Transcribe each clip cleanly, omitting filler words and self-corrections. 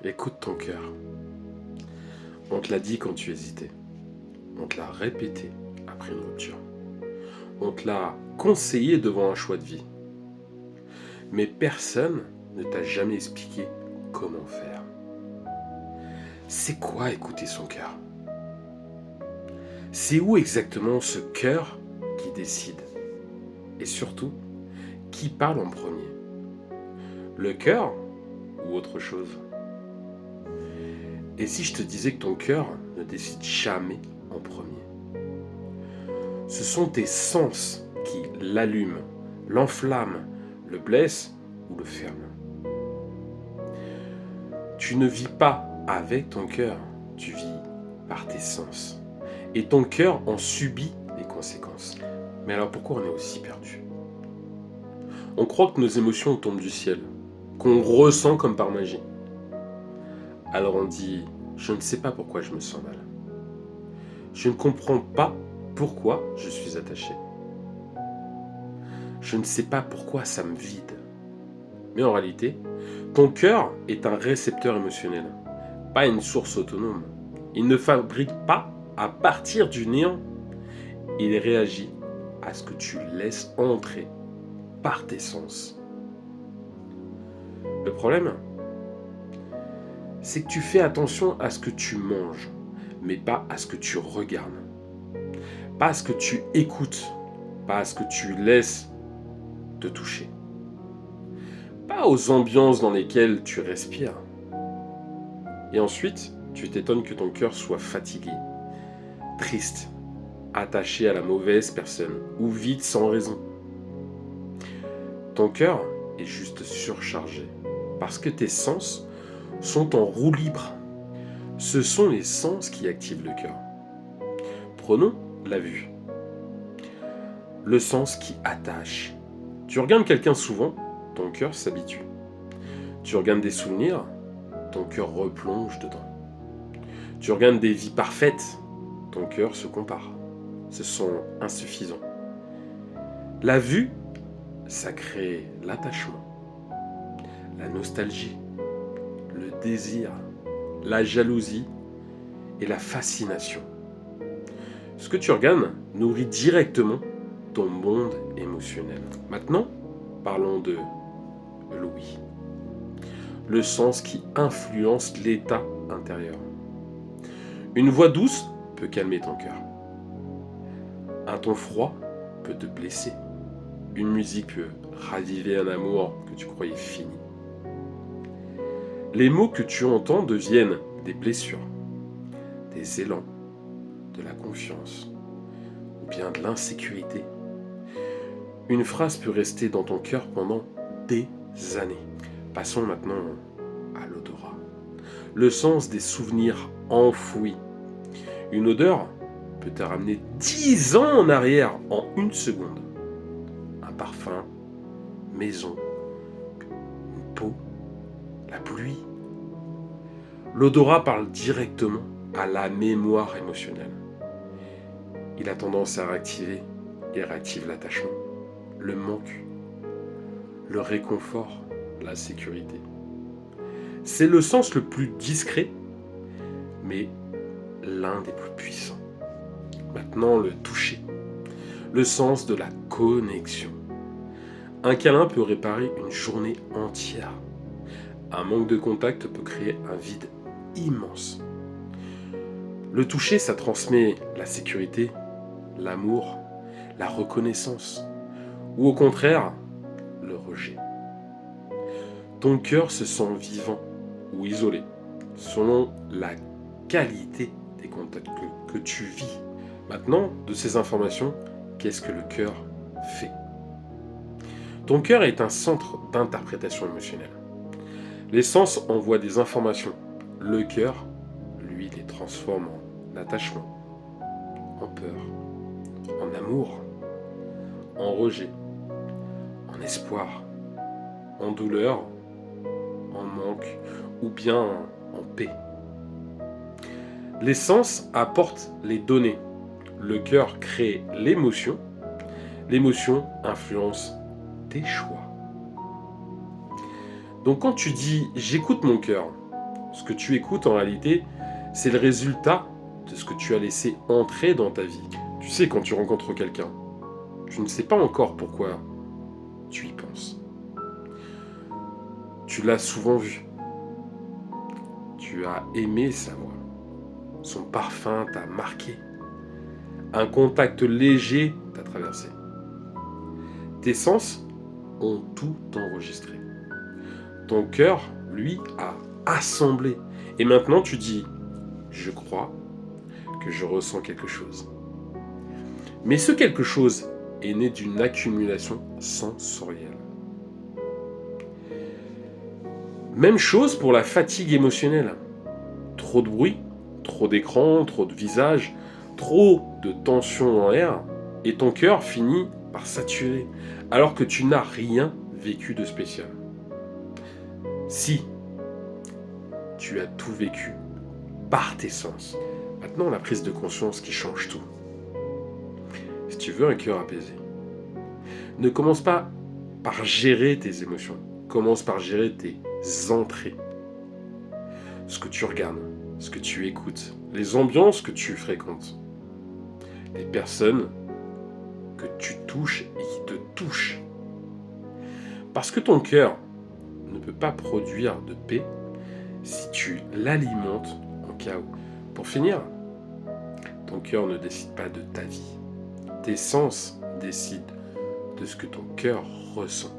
Écoute ton cœur. On te l'a dit quand tu hésitais. On te l'a répété après une rupture. On te l'a conseillé devant un choix de vie. Mais personne ne t'a jamais expliqué comment faire. C'est quoi écouter son cœur? C'est où exactement ce cœur qui décide? Et surtout, qui parle en premier? Le cœur ou autre chose? Et si je te disais que ton cœur ne décide jamais en premier? Ce sont tes sens qui l'allument, l'enflamment, le blessent ou le ferment. Tu ne vis pas avec ton cœur, tu vis par tes sens. Et ton cœur en subit les conséquences. Mais alors pourquoi on est aussi perdu? On croit que nos émotions tombent du ciel, qu'on ressent comme par magie. Alors on dit, je ne sais pas pourquoi je me sens mal. Je ne comprends pas pourquoi je suis attaché. Je ne sais pas pourquoi ça me vide. Mais en réalité, ton cœur est un récepteur émotionnel, pas une source autonome. Il ne fabrique pas à partir du néant. Il réagit à ce que tu laisses entrer par tes sens. Le problème, c'est que tu fais attention à ce que tu manges, mais pas à ce que tu regardes. Pas à ce que tu écoutes, pas à ce que tu laisses te toucher. Pas aux ambiances dans lesquelles tu respires. Et ensuite, tu t'étonnes que ton cœur soit fatigué, triste, attaché à la mauvaise personne, ou vide sans raison. Ton cœur est juste surchargé, parce que tes sens sont en roue libre. Ce sont les sens qui activent le cœur. Prenons la vue. Le sens qui attache. Tu regardes quelqu'un souvent, ton cœur s'habitue. Tu regardes des souvenirs, ton cœur replonge dedans. Tu regardes des vies parfaites, ton cœur se compare. Ce sont insuffisants. La vue, ça crée l'attachement, la nostalgie, le désir, la jalousie et la fascination. Ce que tu regardes nourrit directement ton monde émotionnel. Maintenant, parlons de l'ouïe. Le sens qui influence l'état intérieur. Une voix douce peut calmer ton cœur. Un ton froid peut te blesser. Une musique peut raviver un amour que tu croyais fini. Les mots que tu entends deviennent des blessures, des élans, de la confiance ou bien de l'insécurité. Une phrase peut rester dans ton cœur pendant des années. Passons maintenant à l'odorat. Le sens des souvenirs enfouis. Une odeur peut te ramener 10 ans en arrière en une seconde. Un parfum, maison, une peau, la pluie. L'odorat parle directement à la mémoire émotionnelle. Il a tendance à réactiver et réactive l'attachement, le manque, le réconfort, la sécurité. C'est le sens le plus discret, mais l'un des plus puissants. Maintenant, le toucher, le sens de la connexion. Un câlin peut réparer une journée entière. Un manque de contact peut créer un vide immense. Le toucher, ça transmet la sécurité, l'amour, la reconnaissance, ou au contraire, le rejet. Ton cœur se sent vivant ou isolé, selon la qualité des contacts que tu vis. Maintenant, de ces informations, qu'est-ce que le cœur fait? Ton cœur est un centre d'interprétation émotionnelle. Les sens envoient des informations. Le cœur, lui, les transforme en attachement, en peur, en amour, en rejet, en espoir, en douleur, en manque ou bien en paix. Les sens apportent les données. Le cœur crée l'émotion. L'émotion influence tes choix. Donc quand tu dis « j'écoute mon cœur », Ce que tu écoutes en réalité, c'est le résultat de ce que tu as laissé entrer dans ta vie. Tu sais, quand tu rencontres quelqu'un, tu ne sais pas encore pourquoi tu y penses. Tu l'as souvent vu. Tu as aimé sa voix. Son parfum t'a marqué. Un contact léger t'a traversé. Tes sens ont tout enregistré. Ton cœur, lui, a assemblé. Et maintenant, tu dis, je crois que je ressens quelque chose. Mais ce quelque chose est né d'une accumulation sensorielle. Même chose pour la fatigue émotionnelle. Trop de bruit, trop d'écran, trop de visages, trop de tension en l'air, et ton cœur finit par saturer, alors que tu n'as rien vécu de spécial. Si tu as tout vécu par tes sens, maintenant la prise de conscience qui change tout. Si tu veux un cœur apaisé, ne commence pas par gérer tes émotions, commence par gérer tes entrées. Ce que tu regardes, ce que tu écoutes, les ambiances que tu fréquentes, les personnes que tu touches et qui te touchent. Parce que ton cœur ne peut pas produire de paix si tu l'alimentes en chaos. Pour finir, ton cœur ne décide pas de ta vie. Tes sens décident de ce que ton cœur ressent.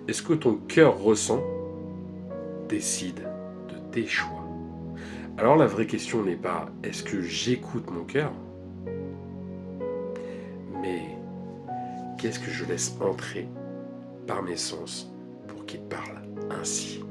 Et ce que ton cœur ressent décide de tes choix. Alors la vraie question n'est pas est-ce que j'écoute mon cœur, mais qu'est-ce que je laisse entrer par mes sens pour qu'il parle ainsi.